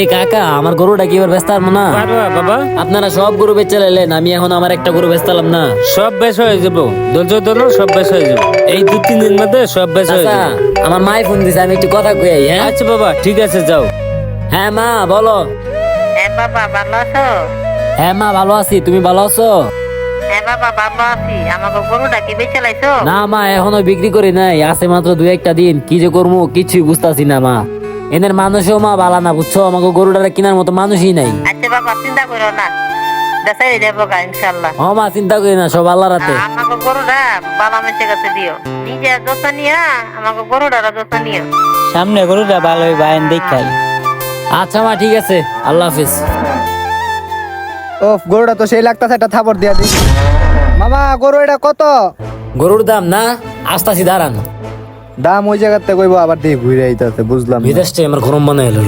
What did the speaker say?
এ কাকা আমার গরুটা কি এবার ব্যস্ত পারবো না? বাবা আপনারা সব গরু বেচে লাইলেন, আমি এখন আমার একটা গরু বেচতালাম না। সব বেশ হয়ে যাবো, ধৈর্য ধরো, সব বেশ হয়ে যাবো। এই 2-3 দিন মধ্যে সব বেশ হয়ে আচ্ছা, যাবে। আমার মাই ফোন দিছে, আমি একটু কথা কই। হ্যাঁ আচ্ছা বাবা, ঠিক আছে, যাও। হ্যাঁ মা বলো। হ্যাঁ বাবা ভালো আছো? হ্যাঁ মা ভালো আছি, তুমি ভালো আছো? হ্যাঁ বাবা ভালো আছি। আমাকে গরুটা কি বেচে লাইছো? না মা, এখনো বিক্রি করি নাই, আছে মাত্র 2-1টা দিন। কি যে করবো কিছুই বুঝতাছি না মা। এদের মানুষও মা বালা না, বুঝছো? আমাকে গরুটারে কেনার মতো মানুষই নাই। আচ্ছা বাবা চিন্তা করো না, দেখাই দেবো গা ইনশাল্লাহ। ও মা চিন্তা করি না, সব আল্লাহ রাতে। আমাকে গরুটা বাবা মেসের কাছে দিও, নিজে যত্ন নিয়া আমাকে গরুটার যত্ন নিও। সামনে গরুটা ভালোই বাইন দেখাই। আচ্ছা মা ঠিক আছে, আল্লাহ হাফিজ। ও গরুটা তো সেই লাগতাছে, একটা থাপড় দিয়া দিই। মামা গরু এটা কত? গরুর দাম না, আসতাছি দাঁড়ান। দাম ওই জায়গাতে কইবো, আবার দিয়ে ঘুরে আইতাছে, বুঝলাম না। বিদেশে আমার গরম বানাই এলো।